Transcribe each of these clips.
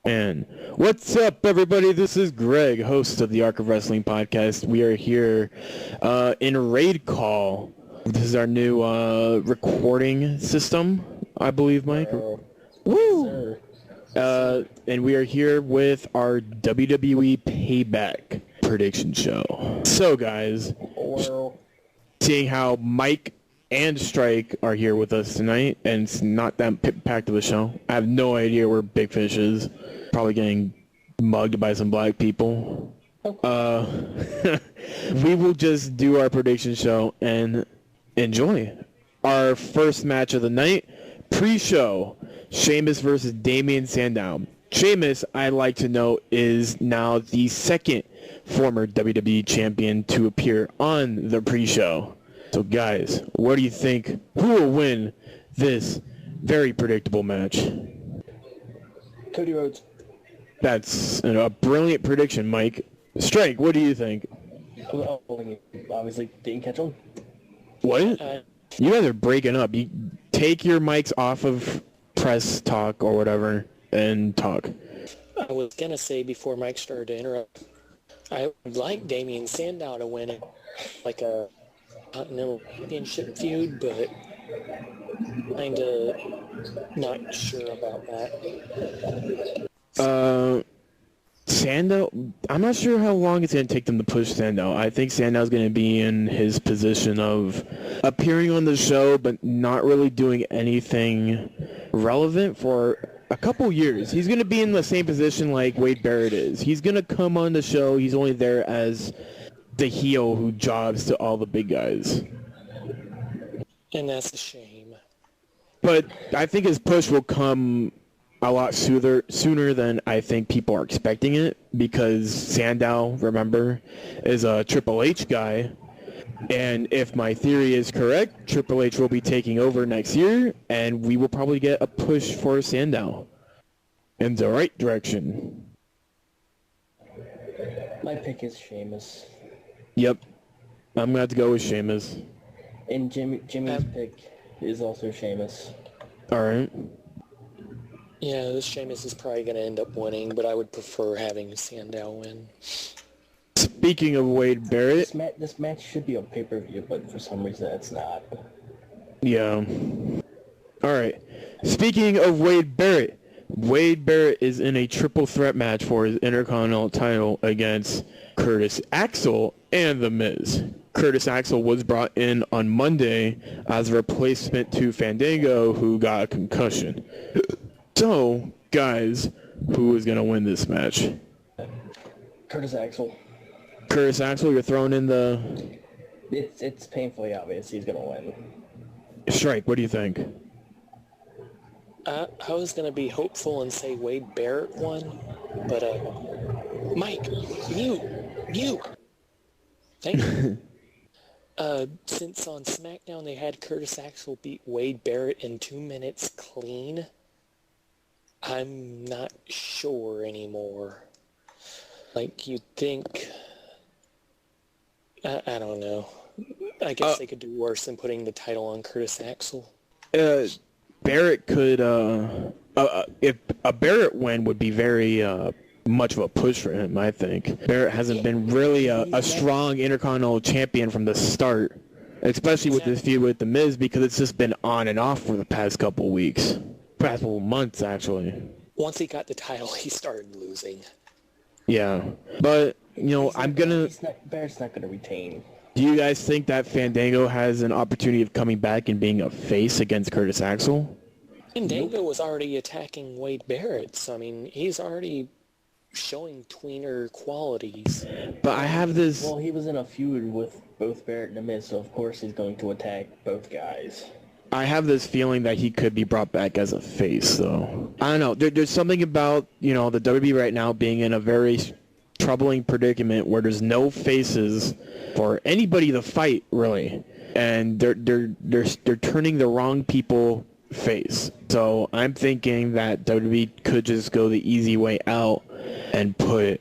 And what's up, everybody? This is Greg, host of the Arc of Wrestling podcast. We are here in Raid Call. This is our new recording system, I believe, Mike. Woo! And we are here with our WWE Payback prediction show. So, guys, seeing how Mike and Stryke are here with us tonight, and it's not that packed of a show. I have no idea where Big Fish is. Probably getting mugged by some black people. We will just do our prediction show and enjoy. Our first match of the night, pre-show, Sheamus versus Damian Sandow. Sheamus, I'd like to note, is now the second former WWE champion to appear on the pre-show. So, guys, what do you think? Who will win this very predictable match? Cody Rhodes. That's a brilliant prediction, Mike. Strike, what do you think? Well, obviously didn't catch on. What? You guys are breaking up. You take your mics off of press talk or whatever and talk. I was going to say before Mike started to interrupt, I would like Damian Sandow to win it, like a Continental Championship feud, but kind of not sure about that. Sandow, I'm not sure how long it's going to take them to push Sandow. I think Sandow's going to be in his position of appearing on the show, but not really doing anything relevant for a couple years. He's going to be in the same position like Wade Barrett is. He's going to come on the show. He's only there as the heel who jobs to all the big guys. And that's a shame. But I think his push will come a lot sooner than I think people are expecting it, because Sandow, remember, is a Triple H guy. And if my theory is correct, Triple H will be taking over next year, and we will probably get a push for Sandow in the right direction. My pick is Sheamus. Yep. I'm going to have to go with Sheamus. And Jimmy's pick is also Sheamus. All right. Yeah, this Sheamus is probably going to end up winning, but I would prefer having Sandow win. Speaking of Wade Barrett... This match should be on pay-per-view, but for some reason it's not. Yeah. All right. Speaking of Wade Barrett is in a triple threat match for his Intercontinental title against Curtis Axel and The Miz. Curtis Axel was brought in on Monday as a replacement to Fandango, who got a concussion. So, guys, who is going to win this match? Curtis Axel. Curtis Axel, you're throwing in the... It's painfully obvious he's going to win. Strike, what do you think? I was going to be hopeful and say Wade Barrett won, but Mike, you. Thank you. Since on SmackDown they had Curtis Axel beat Wade Barrett in 2 minutes clean, I'm not sure anymore. Like, you'd think... I don't know. I guess they could do worse than putting the title on Curtis Axel. Barrett could... if a Barrett win would be very much of a push for him, I think. Barrett hasn't been really a strong Intercontinental champion from the start, especially with this feud with The Miz, because it's just been on and off for the past couple weeks. Past couple months, actually. Once he got the title, he started losing. Yeah. But, Barrett's not going to retain. Do you guys think that Fandango has an opportunity of coming back and being a face against Curtis Axel? Fandango was already attacking Wade Barrett, so, I mean, he's already showing tweener qualities. But I have this... Well, he was in a feud with both Barrett and The Miz, so of course he's going to attack both guys. I have this feeling that he could be brought back as a face, though. I don't know. There's something about, the WWE right now being in a very troubling predicament where there's no faces for anybody to fight, really. And they're turning the wrong people face. So I'm thinking that WWE could just go the easy way out and put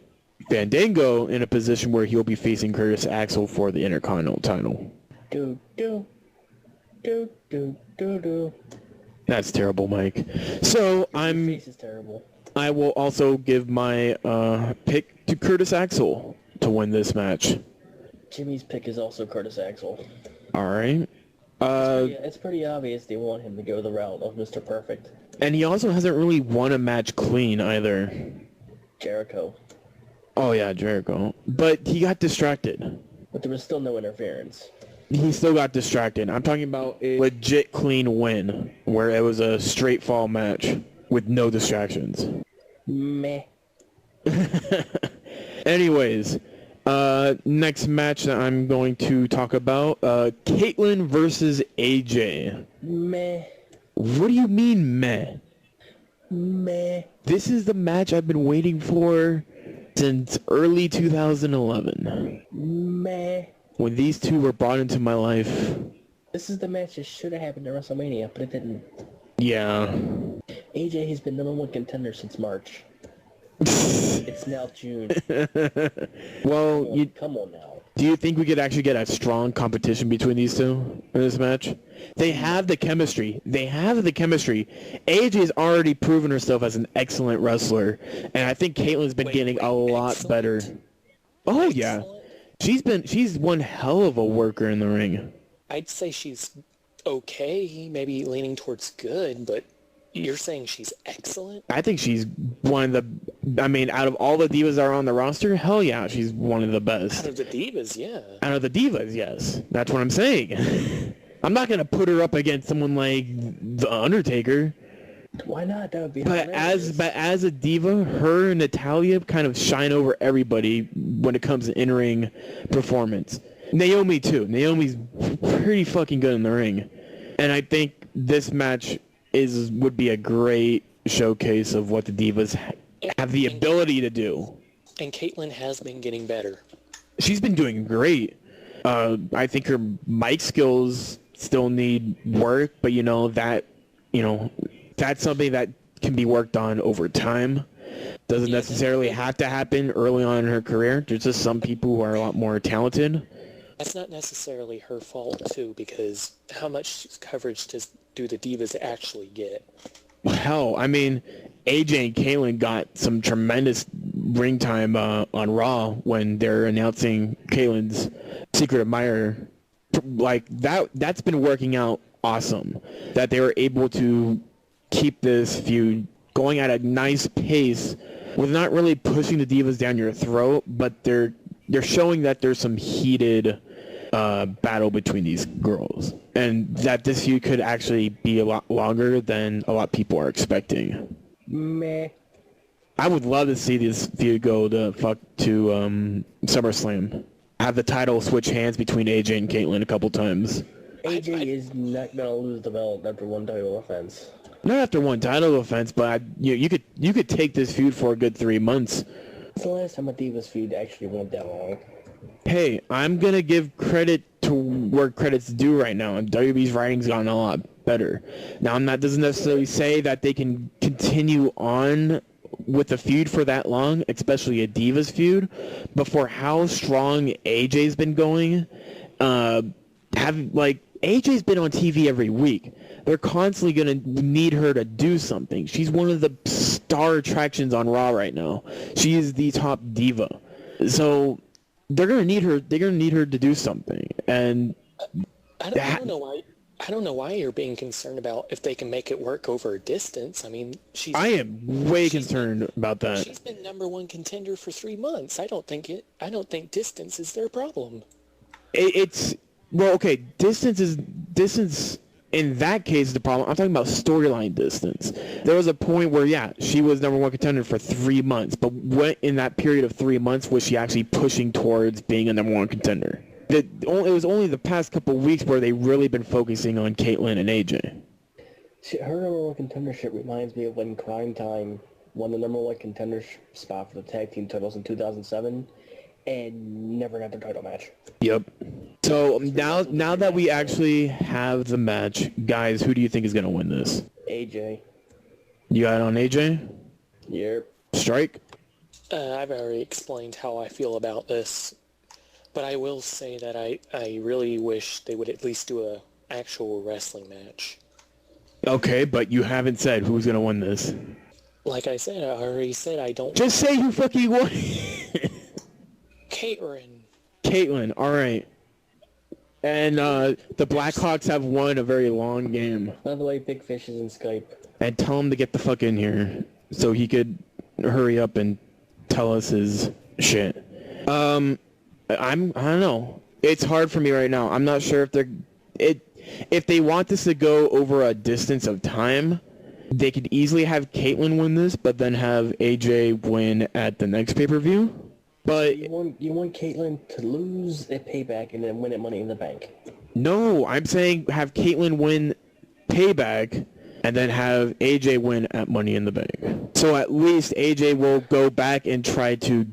Fandango in a position where he'll be facing Curtis Axel for the Intercontinental title. That's terrible, Mike. So Your face is terrible. I will also give my pick to Curtis Axel to win this match. Jimmy's pick is also Curtis Axel. All right. It's pretty obvious they want him to go the route of Mr. Perfect. And he also hasn't really won a match clean either. Jericho. Oh, yeah, Jericho. But he got distracted. But there was still no interference. He still got distracted. I'm talking about a legit clean win where it was a straight fall match with no distractions. Meh. Anyways, next match that I'm going to talk about, Caitlyn versus AJ. Meh. What do you mean, meh? Meh. This is the match I've been waiting for since early 2011. Meh. When these two were brought into my life. This is the match that should have happened at WrestleMania, but it didn't. Yeah. AJ has been number one contender since March. It's now June. Well, Come on now. do you think we could actually get a strong competition between these two in this match? They have the chemistry. AJ's already proven herself as an excellent wrestler, and I think Caitlyn's been getting a lot better. Oh, yeah. She's one hell of a worker in the ring. I'd say she's okay, maybe leaning towards good, but you're saying she's excellent? I think she's one of the, out of all the divas that are on the roster, hell yeah, she's one of the best. Out of the divas, yeah. Out of the divas, yes. That's what I'm saying. I'm not going to put her up against someone like The Undertaker. Why not? That would be But hilarious. as a diva, her and Natalia kind of shine over everybody when it comes to in-ring performance. Naomi, too. Naomi's pretty fucking good in the ring. And I think this match would be a great showcase of what the divas have the ability to do. And Caitlyn has been getting better. She's been doing great. I think her mic skills still need work, but that's something that can be worked on over time. Doesn't necessarily have to happen early on in her career. There's just some people who are a lot more talented. That's not necessarily her fault, too, because how much coverage do the divas actually get? Hell, AJ and Kaylen got some tremendous ring time on Raw when they're announcing Kaylen's Secret Admirer. Like, that's been working out awesome. That they were able to keep this feud going at a nice pace with not really pushing the divas down your throat, but they're showing that there's some heated battle between these girls, and that this feud could actually be a lot longer than a lot of people are expecting. Meh. I would love to see this feud go to SummerSlam. Have the title switch hands between AJ and Caitlyn a couple times. AJ is not gonna lose the belt after one title offense. Not after one title offense, but you could take this feud for a good 3 months. It's the last time a Divas feud actually went that long. Hey, I'm going to give credit to where credit's due right now, and WWE's writing's gotten a lot better. Now, that doesn't necessarily say that they can continue on with the feud for that long, especially a Divas feud, but for how strong AJ's been going, AJ's been on TV every week. They're constantly going to need her to do something. She's one of the star attractions on Raw right now. She is the top diva. So they're going to need her. They're going to need her to do something. And I don't know why. I don't know why you're being concerned about if they can make it work over a distance. I am way concerned about that. She's been number one contender for 3 months. I don't think distance is their problem. Distance in that case is the problem. I'm talking about storyline distance. There was a point where, she was number one contender for 3 months, but what in that period of 3 months was she actually pushing towards being a number one contender? It was only the past couple of weeks where they really been focusing on Caitlyn and AJ. Her number one contendership reminds me of when Crime Time won the number one contender spot for the tag team titles in 2007 and never got their title match. Yep. So now that we actually have the match, guys, who do you think is going to win this? AJ. You got it on AJ? Yep. Stryke? I've already explained how I feel about this, but I will say that I really wish they would at least do a actual wrestling match. Okay, but you haven't said who's going to win this. Like I said, I already said I don't... Just say who fucking won. Caitlyn. All right. And the Blackhawks have won a very long game. By the way, Big Fish is in Skype. And tell him to get the fuck in here so he could hurry up and tell us his shit. I don't know. It's hard for me right now. I'm not sure if they want this to go over a distance of time, they could easily have Caitlyn win this, but then have AJ win at the next pay-per-view. But You want Caitlyn to lose at Payback and then win at Money in the Bank. no, I'm saying have Caitlyn win Payback and then have AJ win at Money in the Bank. So at least AJ will go back and try to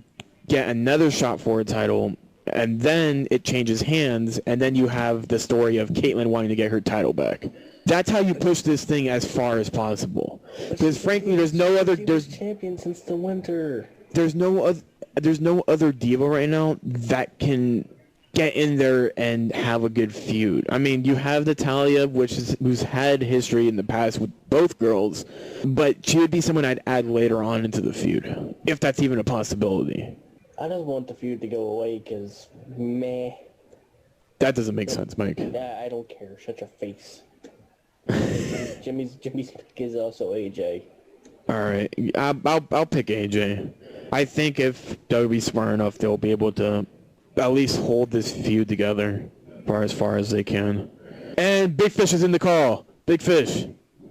get another shot for a title, and then it changes hands, and then you have the story of Caitlyn wanting to get her title back. That's how you push this thing as far as possible. Because frankly, there's no other champion since the winter. there's no other diva right now that can get in there and have a good feud. I mean, you have Natalia, who's had history in the past with both girls, but she would be someone I'd add later on into the feud, if that's even a possibility. I just want the feud to go away because, meh. That doesn't make sense, Mike. Yeah, I don't care. Shut your face. Jimmy's pick is also AJ. All right, I'll pick AJ. I think if WWE's smart enough, they'll be able to at least hold this feud together for as far as they can. And Big Fish is in the call. Big Fish,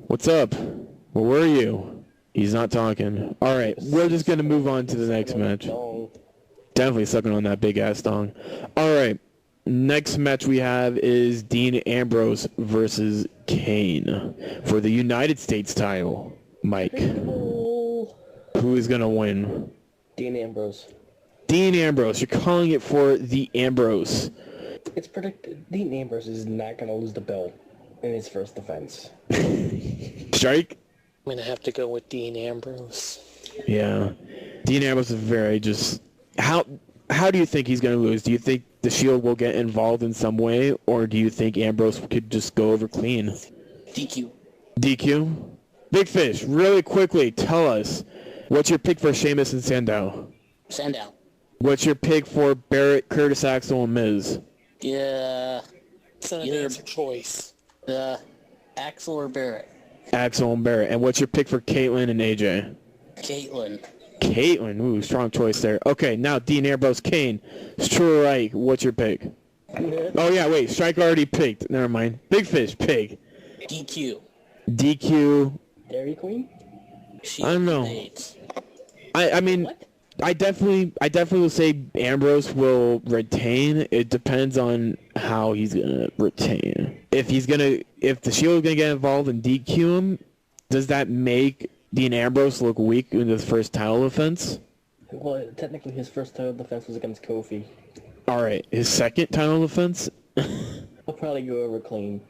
what's up? Where were you? He's not talking. All right, we're just gonna move on to the next match. Definitely sucking on that big ass dong. All right, next match we have is Dean Ambrose versus Kane for the United States title. Mike, who is gonna win? Dean Ambrose. Dean Ambrose. You're calling it for the Ambrose. It's predicted Dean Ambrose is not going to lose the belt in his first defense. Stryke? I'm going to have to go with Dean Ambrose. Yeah. Dean Ambrose is very just... How do you think he's going to lose? Do you think the Shield will get involved in some way, or do you think Ambrose could just go over clean? DQ. DQ? Big Fish, really quickly, tell us, what's your pick for Sheamus and Sandow? Sandow. What's your pick for Barrett, Curtis Axel, and Miz? Yeah. It's not an Either- answer choice. Axel or Barrett. Axel and Barrett. And what's your pick for Caitlyn and AJ? Caitlyn. Caitlyn. Ooh, strong choice there. Okay, now Dean Ambrose, Kane. Strike. What's your pick? Oh, yeah, wait. Strike already picked. Never mind. Big Fish, pig. DQ. DQ. Dairy Queen? I don't know. States. I mean, What? I definitely will say Ambrose will retain. It depends on how he's gonna retain. If the Shield is gonna get involved and DQ him, does that make Dean Ambrose look weak in his first title defense? Well, technically his first title defense was against Kofi. All right, his second title defense. I'll probably go over clean.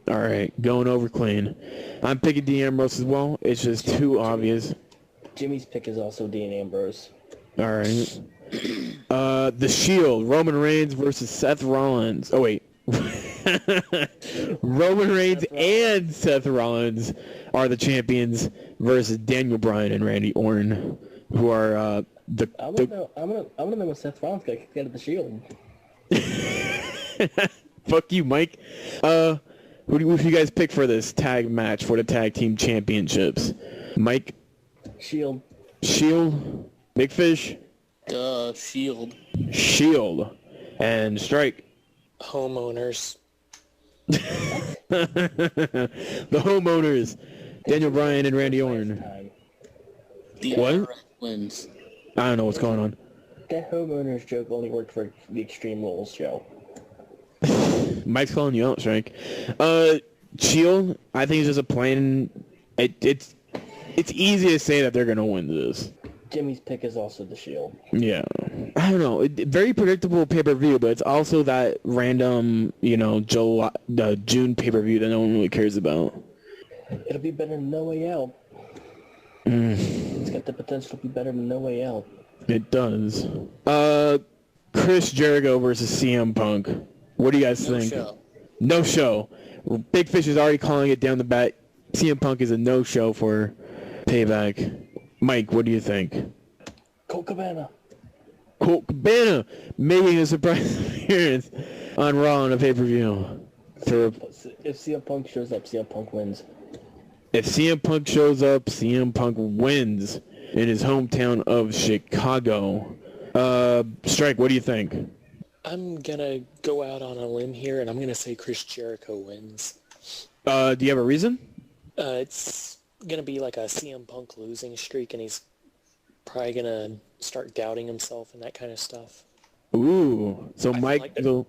All right, going over clean. I'm picking Dean Ambrose as well. It's just too obvious. Jimmy's pick is also Dean Ambrose. All right. The Shield, Roman Reigns versus Seth Rollins. Oh, wait. Roman Reigns and Seth Rollins are the champions versus Daniel Bryan and Randy Orton, who are I'm gonna know when Seth Rollins got kicked out of the Shield. Fuck you, Mike. Who do you guys pick for this tag match for the tag team championships? Mike? Shield. Shield? Big Fish? Shield. Shield. And Strike. Homeowners. The homeowners. Daniel Bryan and Randy Orton. Time. The What? IRS wins. I don't know what's going on. That homeowners joke only worked for the Extreme Rules show. Mike's calling you out, Strike. Shield, I think it's just a plain... It's easy to say that they're going to win this. Jimmy's pick is also the Shield. Yeah. I don't know. Very predictable pay-per-view, but it's also that random, June pay-per-view that no one really cares about. It'll be better than No Way Out. It's got the potential to be better than No Way Out. It does. Chris Jericho versus CM Punk. What do you guys think? Show. No show. Big Fish is already calling it down the bat. CM Punk is a no-show for Payback. Mike, what do you think? Colt Cabana. Colt Cabana making a surprise appearance on Raw on a pay-per-view. If CM Punk shows up, CM Punk wins. If CM Punk shows up, CM Punk wins in his hometown of Chicago. Stryke, what do you think? I'm gonna go out on a limb here, and I'm gonna say Chris Jericho wins. Do you have a reason? It's gonna be like a CM Punk losing streak, and he's probably gonna start doubting himself and that kind of stuff. Ooh, so Mike, so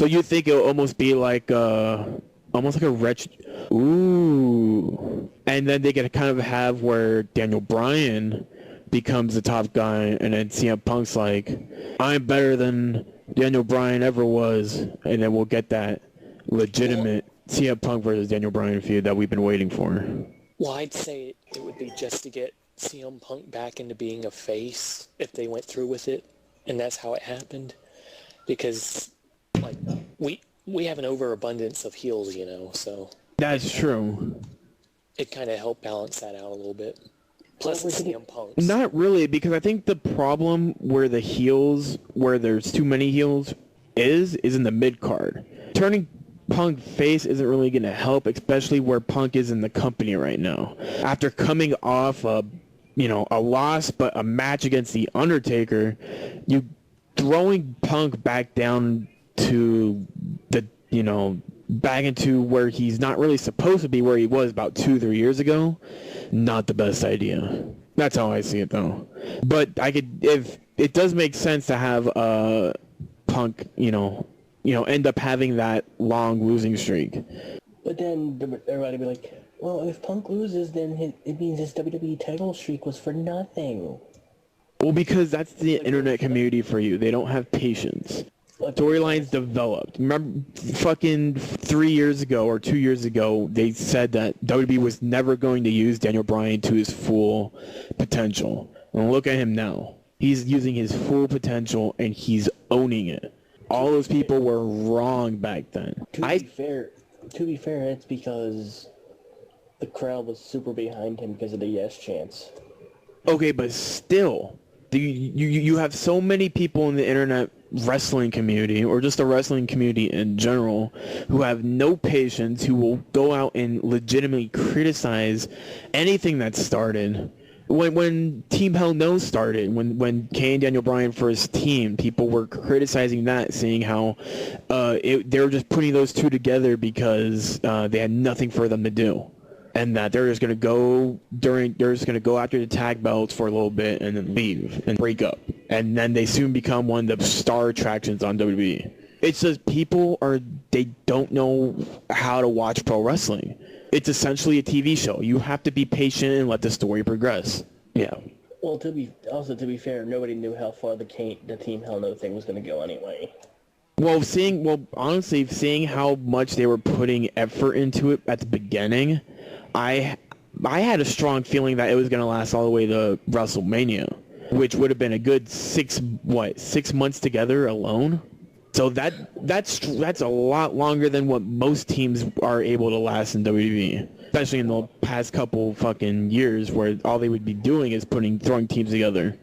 you think it'll almost be like almost like a wretched. Ooh, and then they can kind of have where Daniel Bryan becomes the top guy, and then CM Punk's like, I'm better than Daniel Bryan ever was, and then we'll get that legitimate CM Punk versus Daniel Bryan feud that we've been waiting for. Well, I'd say it would be just to get CM Punk back into being a face if they went through with it, and that's how it happened. Because, like, we have an overabundance of heels, you know, so... That's true. It kind of helped balance that out a little bit. Plus the CM Punks. Not really, because I think the problem where the heels, where there's too many heels, is in the mid-card. Turning Punk face isn't really going to help, especially where Punk is in the company right now. After coming off a loss, but a match against The Undertaker, you throwing Punk back down to back into where he's not really supposed to be, where he was about 2-3 years ago, not the best idea. That's how I see it, though. But if it does make sense to have Punk, end up having that long losing streak. But then everybody be like, well, if Punk loses, then it means his WWE title streak was for nothing. Well, because that's the internet community for you. They don't have patience. Storylines developed. Remember, fucking 3 years ago or 2 years ago, they said that WWE was never going to use Daniel Bryan to his full potential. And look at him now. He's using his full potential, and he's owning it. All those people were wrong back then. To be fair, it's because the crowd was super behind him because of the yes chants. Okay, but still, you have so many people in the internet wrestling community, or just the wrestling community in general, who have no patience, who will go out and legitimately criticize anything that started. When Team Hell No started, when Kane and Daniel Bryan first teamed, people were criticizing that, saying how they were just putting those two together because they had nothing for them to do, and that they're just gonna go after the tag belts for a little bit and then leave and break up, and then they soon become one of the star attractions on WWE. It's just they don't know how to watch pro wrestling. It's essentially a TV show. You have to be patient and let the story progress. Yeah. Well, to be fair, nobody knew how far the Team Hell No thing was going to go anyway. Honestly, seeing how much they were putting effort into it at the beginning, I had a strong feeling that it was going to last all the way to WrestleMania, which would have been a good 6 months together alone. So that's a lot longer than what most teams are able to last in WWE, especially in the past couple fucking years, where all they would be doing is throwing teams together,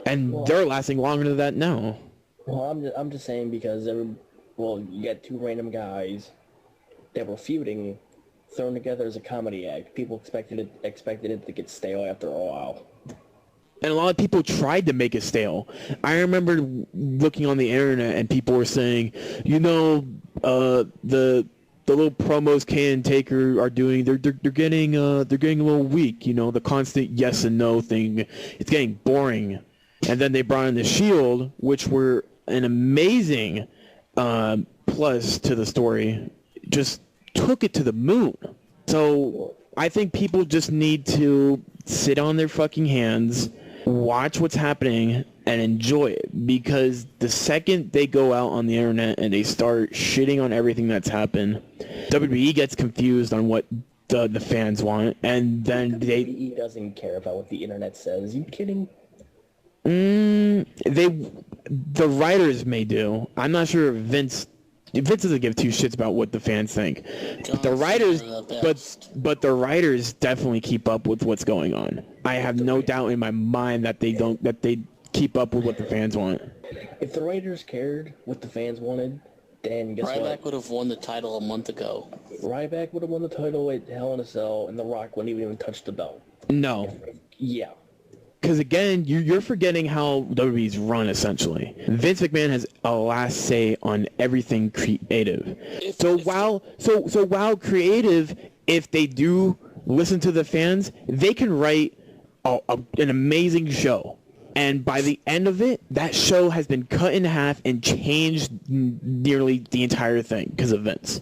and they're lasting longer than that now. Well, I'm just saying because you got two random guys that were feuding, thrown together as a comedy act. People expected it to get stale after a while. And a lot of people tried to make it stale. I remember looking on the internet and people were saying, the little promos Kane and Taker are doing, they're getting a little weak. The constant yes and no thing, it's getting boring. And then they brought in the Shield, which were an amazing plus to the story. Just took it to the moon. So I think people just need to sit on their fucking hands, watch what's happening, and enjoy it, because the second they go out on the internet and they start shitting on everything that's happened, WWE gets confused on what the fans want, and then WWE doesn't care about what the internet says. You kidding? The writers may do. I'm not sure if Vince doesn't give two shits about what the fans think. But the writers definitely keep up with what's going on. I have no doubt in my mind that they keep up with what the fans want. If the writers cared what the fans wanted, then guess Ryback what? would have won the title a month ago. Ryback would have won the title at Hell in a Cell, and The Rock wouldn't even touch the belt. No. Yeah. Because again, you're forgetting how WWE's run essentially. Vince McMahon has a last say on everything creative. While creative, if they do listen to the fans, they can write an amazing show. And by the end of it, that show has been cut in half and changed nearly the entire thing because of Vince.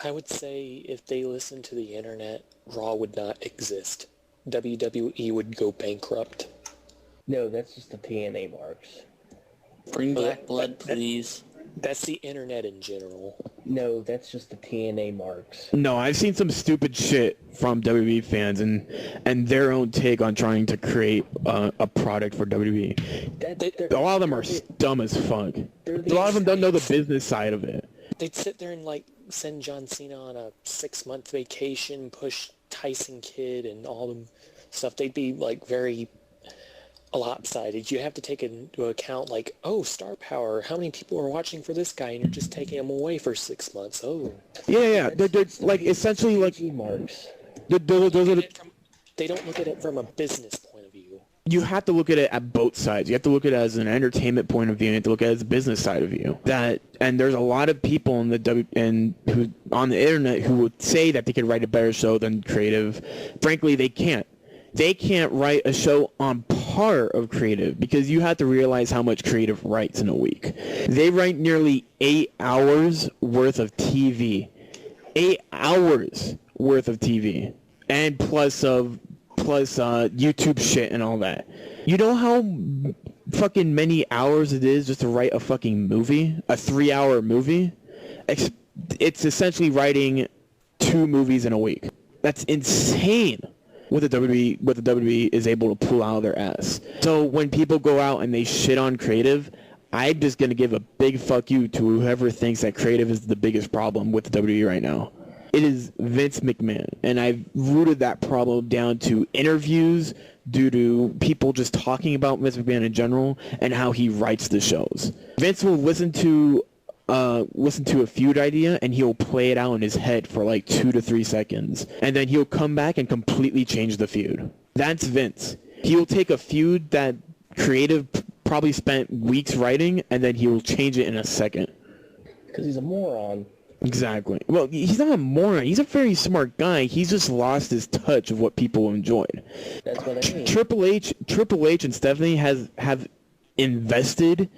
I would say if they listened to the internet, Raw would not exist. WWE would go bankrupt. No, that's just the TNA marks. Bring back blood, please. That's the internet in general. No, that's just the TNA marks. No, I've seen some stupid shit from WWE fans and their own take on trying to create a product for WWE. A lot of them are dumb as fuck. A lot of them don't know the business side of it. They'd sit there and send John Cena on a 6-month vacation, push Tyson Kidd and all the stuff. They'd be very lopsided. You have to take into account star power. How many people are watching for this guy, and you're just taking him away for 6 months? Oh, yeah. They're essentially marks. They don't look at it from a business point of view. You have to look at it at both sides. You have to look at it as an entertainment point of view, and you have to look at it as a business side of view. And there's a lot of people who on the internet who would say that they could write a better show than creative. Frankly, they can't. They can't write a show on par of creative because you have to realize how much creative writes in a week. They write nearly 8 hours worth of TV. 8 hours worth of TV. And plus YouTube shit and all that. You know how fucking many hours it is just to write a fucking movie? A 3-hour movie? It's essentially writing 2 movies in a week. That's insane. What the WWE is able to pull out of their ass. So when people go out and they shit on creative, I'm just going to give a big fuck you to whoever thinks that creative is the biggest problem with the WWE right now. It is Vince McMahon, and I've rooted that problem down to interviews due to people just talking about Vince McMahon in general and how he writes the shows. Vince will listen to a feud idea and he'll play it out in his head for 2 to 3 seconds, and then he'll come back and completely change the feud. That's Vince. He'll take a feud that creative probably spent weeks writing, and then he'll change it in a second. Because he's a moron. Exactly. Well, he's not a moron. He's a very smart guy. He's just lost his touch of what people enjoyed. That's what I mean. Triple H and Stephanie have invested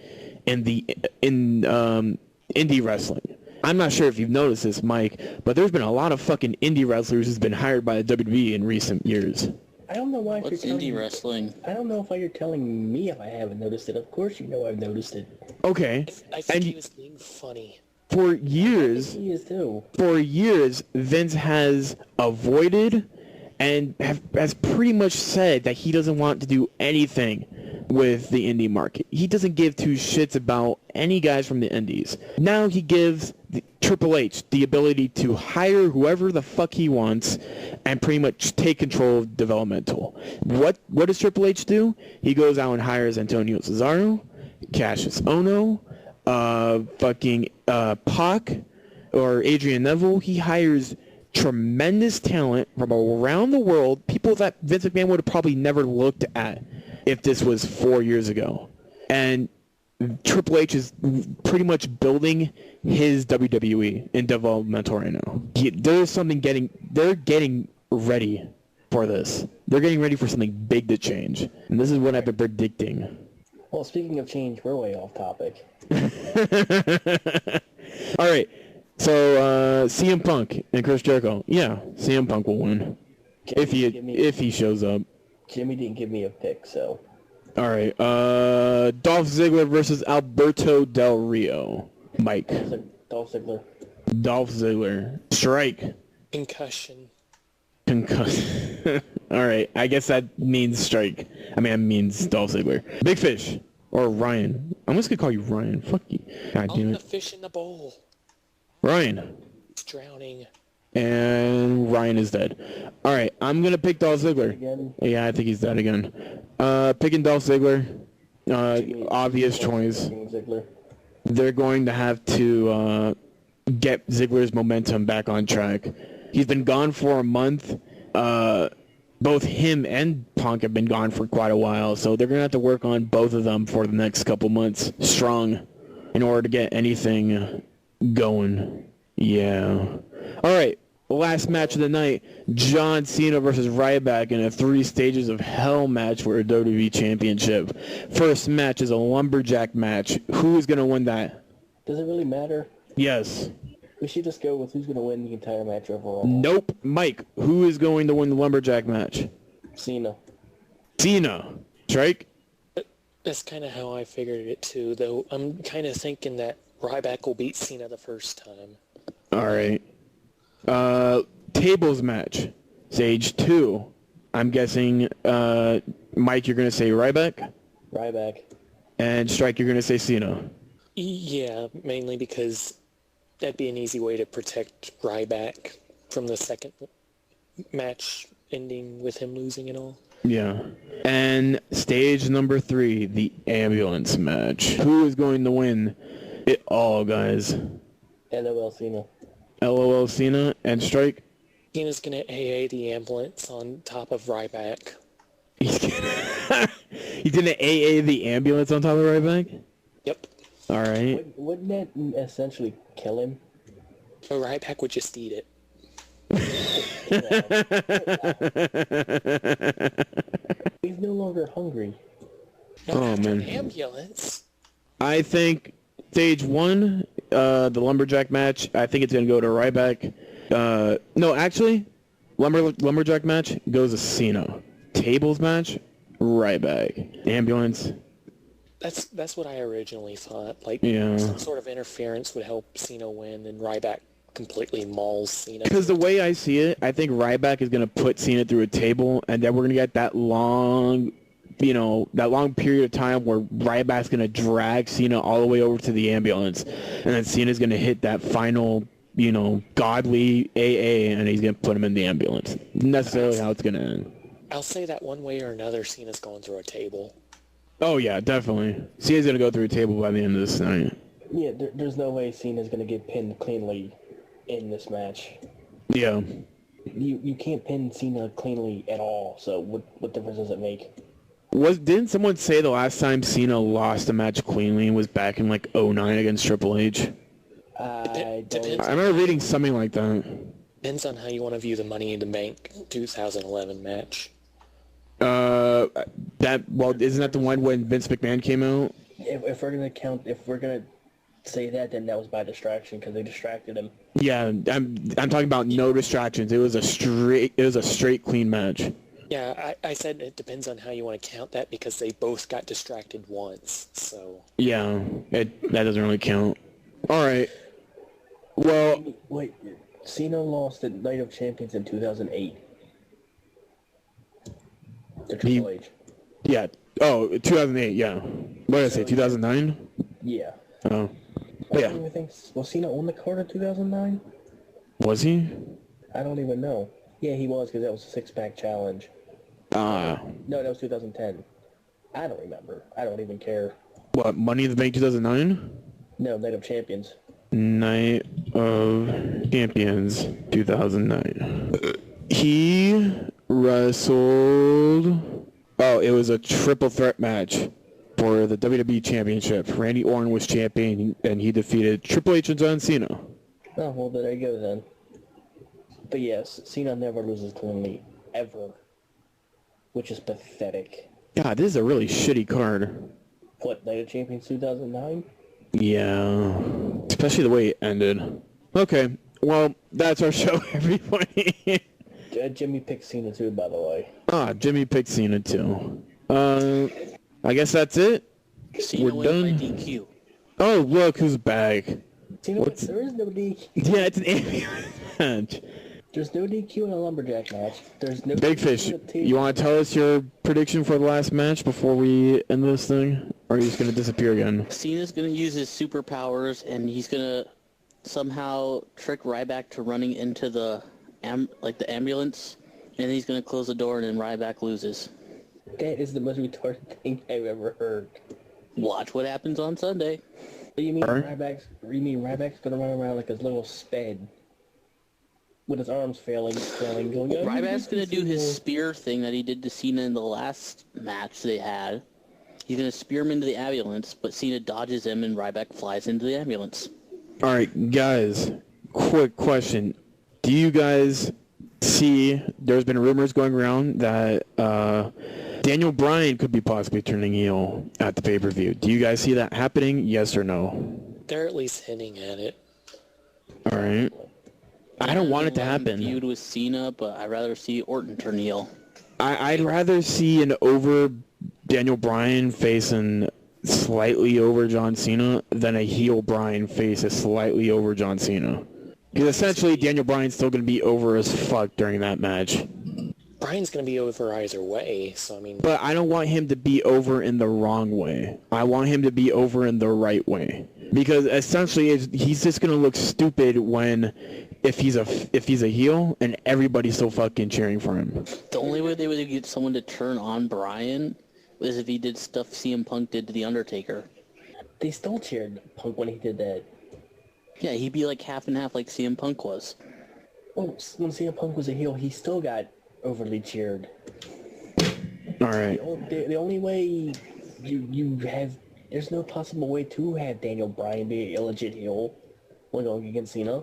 in indie wrestling. I'm not sure if you've noticed this, Mike, but there's been a lot of fucking indie wrestlers who's been hired by the WWE in recent years. I don't know why What's indie wrestling? I don't know if you're telling me if I haven't noticed it. Of course you know I've noticed it. Okay. I think he was being funny. For years, he is too. Vince has avoided and has pretty much said that he doesn't want to do anything with the indie market. He doesn't give 2 shits about any guys from the indies. Now he gives Triple H the ability to hire whoever the fuck he wants and pretty much take control of developmental. What does Triple H do? He goes out and hires Antonio Cesaro, Cassius Ohno, Pac, or Adrian Neville. He hires tremendous talent from around the world, people that Vince McMahon would have probably never looked at if this was 4 years ago. And Triple H is pretty much building his WWE in developmental right now. They're getting ready for this. They're getting ready for something big to change. And this is what I've been predicting. Well, speaking of change, we're way off topic. All right. So CM Punk and Chris Jericho. Yeah, CM Punk will win if he shows up. Jimmy didn't give me a pick, so. All right. Dolph Ziggler versus Alberto Del Rio. Mike. Dolph Ziggler. Dolph Ziggler. Strike. Concussion. All right. I guess that means Strike. I mean, that means Dolph Ziggler. Big Fish. Or Ryan. I'm just going to call you Ryan. Fuck you. God damn I'm it. the fish in the bowl. Ryan. It's drowning. And Ryan is dead. All right, I'm going to pick Dolph Ziggler. Again? Yeah, I think he's dead again. Picking Dolph Ziggler. Obvious choice. Ziggler. They're going to have to get Ziggler's momentum back on track. He's been gone for a month. Both him and Punk have been gone for quite a while, so they're going to have to work on both of them for the next couple months strong in order to get anything going. Yeah. All right. Last match of the night, John Cena versus Ryback in a 3 stages of hell match for a WWE Championship. First match is a lumberjack match. Who is going to win that? Does it really matter? Yes. We should just go with who's going to win the entire match overall. Nope. Mike, who is going to win the lumberjack match? Cena. Cena. Stryke? That's kind of how I figured it too, though I'm kind of thinking that Ryback will beat Cena the first time. All right. Tables match. Stage 2. I'm guessing, Mike, you're going to say Ryback? Ryback. And Stryke, you're going to say Cena? Yeah, mainly because that'd be an easy way to protect Ryback from the second match ending with him losing and all. Yeah. And stage number 3, the ambulance match. Who is going to win it all, guys? LOL Cena. LOL Cena and Stryke? Cena's going to AA the ambulance on top of Ryback. He's gonna AA the ambulance on top of Ryback? Yep. All right. Wouldn't that essentially kill him? So Ryback would just eat it. He's no longer hungry. Not Oh, after man. an ambulance. I think stage 1, the lumberjack match, I think it's going to go to Ryback. No, actually, lumberjack match goes to Cena. Tables match, Ryback. Ambulance. That's what I originally thought. Like, Yeah. some sort of interference would help Cena win, and Ryback completely mauls Cena. Because the way I see it, I think Ryback is going to put Cena through a table, and then we're going to get that long period of time where Ryback's going to drag Cena all the way over to the ambulance, and then Cena's going to hit that final, godly AA, and he's going to put him in the ambulance. Necessarily how it's going to end. I'll say that one way or another, Cena's going through a table. Oh, yeah, definitely. Cena's going to go through a table by the end of this night. Yeah, there's no way Cena's going to get pinned cleanly in this match. Yeah. You can't pin Cena cleanly at all, so what difference does it make? Didn't someone say the last time Cena lost a match cleanly was back in, 2009 against Triple H? I Depends. I remember reading something like that. Depends on how you want to view the Money in the Bank 2011 match. Isn't that the one when Vince McMahon came out? If we're gonna say that, then that was by distraction because they distracted him. Yeah, I'm talking about no distractions. It was a straight clean match. Yeah, I said it depends on how you want to count that because they both got distracted once, so... Yeah, that doesn't really count. All right. Well, Wait, Cena lost at Night of Champions in 2008. To Triple H. yeah. Oh, 2008, yeah. What did I say, 2009? Yeah. Oh. I Yeah. don't even think... Was Cena on the card in 2009? Was he? I don't even know. Yeah, he was because that was a six-pack challenge. No, that was 2010. I don't remember. I don't even care. What, Money in the Bank 2009? No, Night of Champions. Night of Champions 2009. He wrestled... Oh, it was a triple threat match for the WWE Championship. Randy Orton was champion, and he defeated Triple H and John Cena. Oh, well, there you go then. But yes, Cena never loses cleanly, ever. Which is pathetic. God, this is a really shitty card. What, Night of Champions 2009? Yeah. Especially the way it ended. Okay, well, that's our show, everybody. Jimmy picked Cena too, by the way. Jimmy picked Cena too. I guess that's it. Cena We're wins by done. DQ. Oh, look who's back. Cena, there is no DQ. Yeah, it's an ambulance match. There's no DQ in a lumberjack match. There's no Big DQ Fish, in a table. you want to tell us your prediction for the last match before we end this thing? Or are you just going to disappear again? Cena's going to use his superpowers, and he's going to somehow trick Ryback to running into the ambulance, and he's gonna close the door, and then Ryback loses. That is the most retarded thing I've ever heard. Watch what happens on Sunday. You mean Alright. Ryback's gonna run around like his little sped with his arms failing, going. "Oh, Ryback's gonna do his Cena." spear thing that he did to Cena in the last match they had. He's gonna spear him into the ambulance, but Cena dodges him, and Ryback flies into the ambulance. All right, guys, quick question. Do you guys see, there's been rumors going around that Daniel Bryan could be possibly turning heel at the pay-per-view. Do you guys see that happening? Yes or no? They're at least hinting at it. All right. I don't want it to Let him happen. feud with Cena, but I'd rather see Orton turn heel. I'd rather see an over Daniel Bryan facing slightly over John Cena than a heel Bryan face a slightly over John Cena. Because essentially Daniel Bryan's still going to be over as fuck during that match. Brian's going to be over either way, so I mean... But I don't want him to be over in the wrong way. I want him to be over in the right way. Because essentially he's just going to look stupid if he's a heel and everybody's still fucking cheering for him. The only way they would get someone to turn on Bryan was if he did stuff CM Punk did to The Undertaker. They still cheered Punk when he did that. Yeah, he'd be like half and half like CM Punk was. Well, when CM Punk was a heel, he still got overly cheered. All right. The only way you have... There's no possible way to have Daniel Bryan be a legit heel when going against Cena,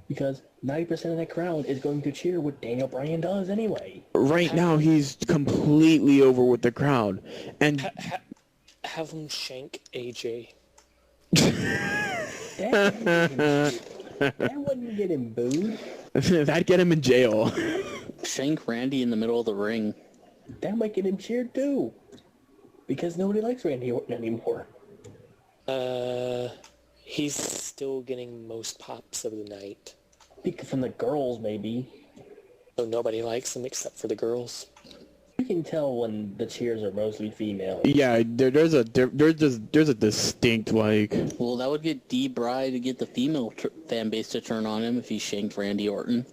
because 90% of that crowd is going to cheer what Daniel Bryan does anyway. Right now he's completely over with the crowd. And Have him shank AJ. That wouldn't get him booed. that'd get him in jail. Shank Randy in the middle of the ring. That might get him cheered too. Because nobody likes Randy Orton anymore. He's still getting most pops of the night. From the girls, maybe. So nobody likes him except for the girls. You can tell when the cheers are mostly female. Yeah, there's a distinct like. Well, that would get D-Bry to get the female fan base to turn on him if he shanked Randy Orton.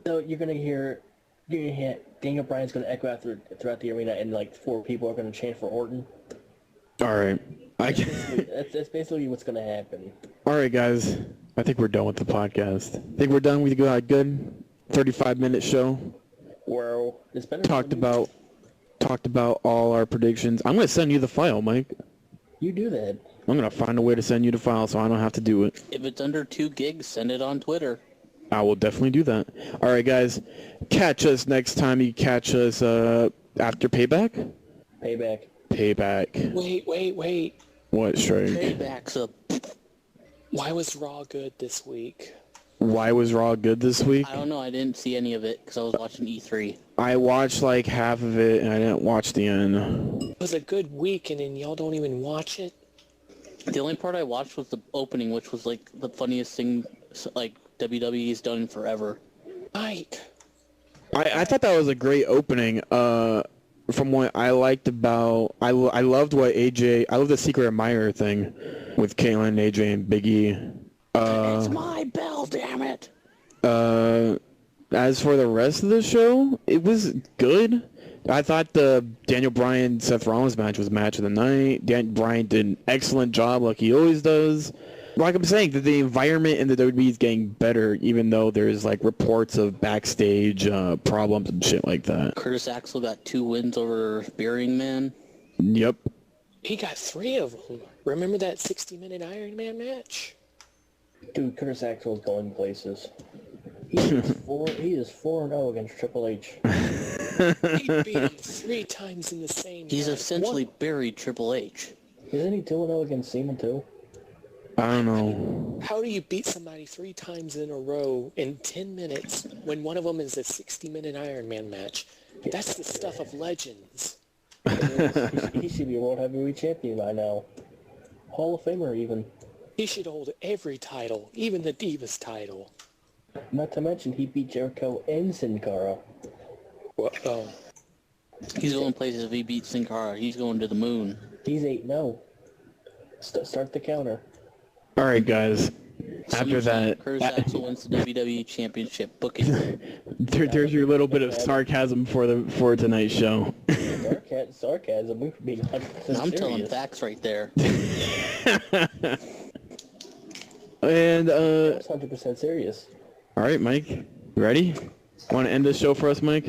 So you're gonna hear Daniel Bryan's gonna echo out throughout the arena, and like 4 people are gonna chant for Orton. All right, That's basically what's gonna happen. All right, guys. I think we're done with the podcast. I think we're done. We got a good 35-minute show. Well, it's better. Talked about all our predictions. I'm gonna send you the file, Mike. You do that. I'm gonna find a way to send you the file so I don't have to do it. If it's under 2 gigs, send it on Twitter. I will definitely do that. All right, guys. Catch us next time. You catch us after Payback. Payback. Wait. What, Stryke? Payback's up. Why was Raw good this week? Why was Raw good this week? I don't know. I didn't see any of it because I was watching E3. I watched like half of it and I didn't watch the end. It was a good week and then y'all don't even watch it? The only part I watched was the opening, which was like the funniest thing like WWE's done forever. Mike. I thought that was a great opening. From what I liked about, I loved what AJ. I love the secret admirer thing with Kayla and AJ and Big E. It's my bell, damn it! As for the rest of the show, it was good. I thought the Daniel Bryan Seth Rollins match was match of the night. Bryan did an excellent job, like he always does. Like I'm saying, that the environment in the WWE is getting better, even though there's like reports of backstage problems and shit like that. Curtis Axel got 2 wins over Bearing Man. Yep. He got 3 of them. Remember that 60-minute Iron Man match? Dude, Curtis Axel's going places. He is 4-0 against Triple H. He beat him 3 times in the same He's night. essentially buried Triple H. Isn't he 2-0 against Cena too? I don't know. How do you beat somebody 3 times in a row in 10 minutes when one of them is a 60-minute Iron Man match? That's the stuff of legends. He should be a World Heavyweight Champion by now. Hall of Famer even. He should hold every title, even the Divas title. Not to mention he beat Jericho and Sin Cara. Well, He's going places if he beats Sin Cara. He's going to the moon. He's 8-0. Start the counter. All right, guys. After that, Curtis Axel wins the WWE Championship. Book it. there's your little bit of sarcasm for tonight's show. Sarcasm. We're being 100% serious. I'm telling facts right there. And That's 100% serious. all right, Mike, you ready? Want to end this show for us, Mike?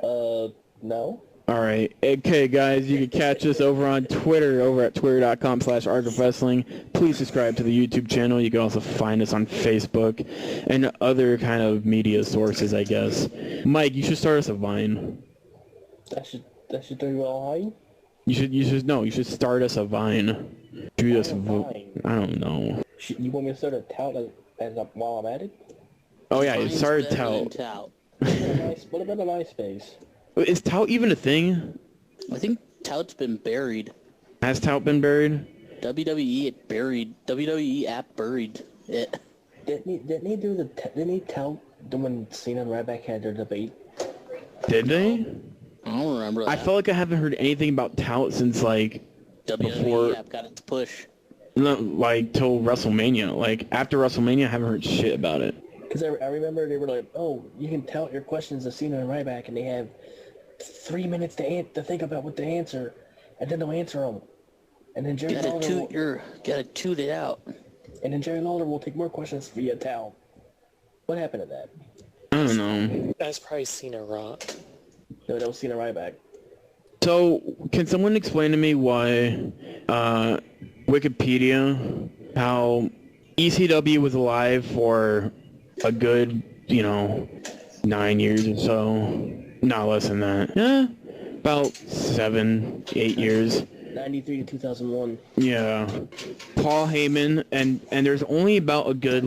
No. All right. Okay, guys, you can catch us over on Twitter, over at twitter.com/arcofwrestling. Please subscribe to the YouTube channel. You can also find us on Facebook and other kind of media sources, I guess. Mike, you should start us a Vine. That should do you all high. You should start us a Vine. Do us I don't know. You want me to start a tout while I'm at it? Oh yeah, Mine's start a better than tout. tout. What about a MySpace? Is tout even a thing? I think tout's been buried. Has tout been buried? WWE app buried it. Didn't he tout when Cena and Ryback had their debate? Did they? I don't remember that. I felt like I haven't heard anything about tout since like WWE app got its push. like till WrestleMania. Like after WrestleMania, I haven't heard shit about it. Because I remember they were like, oh, you can tout your questions to Cena and Ryback, and they have 3 minutes to think about what to answer, and then they'll answer them. And then Jerry Lawler gotta toot it out. And then Jerry Lawler will take more questions via tout. What happened to that? I don't know. That's probably Cena Rock. No, that was Cena Ryback. So, can someone explain to me why Wikipedia, how ECW was alive for a good, 9 years or so? Not less than that. Yeah, about 7, 8 years. 93 to 2001. Yeah. Paul Heyman, and there's only about a good,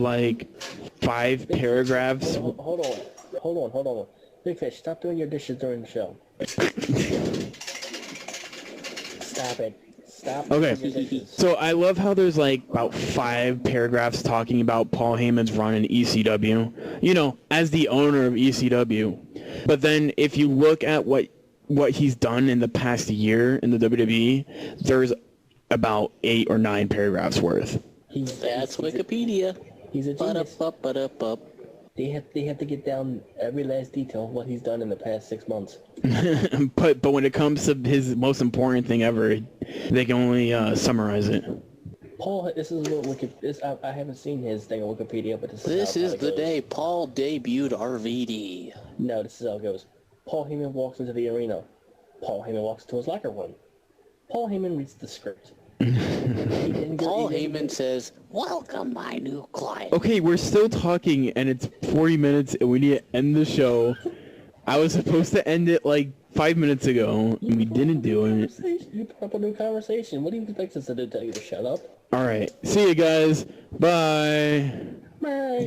5 paragraphs. Hold on. Big Fish, stop doing your dishes during the show. Stop it. Stop. Okay. Doing your dishes. So I love how there's about 5 paragraphs talking about Paul Heyman's run in ECW, as the owner of ECW. But then if you look at what he's done in the past year in the WWE, there's about 8 or 9 paragraphs worth. That's Wikipedia. He's a genius. Ba-da-ba-ba-da-ba. They have to get down every last detail of what he's done in the past 6 months. but when it comes to his most important thing ever, they can only summarize it. Paul, this is what I haven't seen his thing on Wikipedia, but This is the day Paul debuted RVD. No, this is how it goes. Paul Heyman walks into the arena. Paul Heyman walks to his locker room. Paul Heyman reads the script. Paul Heyman says, "Welcome, my new client." Okay, we're still talking, and it's 40 minutes, and we need to end the show. I was supposed to end it 5 minutes ago, and we didn't do it. You put up a new conversation. What do you expect us to do? Tell you to shut up? All right, see you guys. Bye. Bye.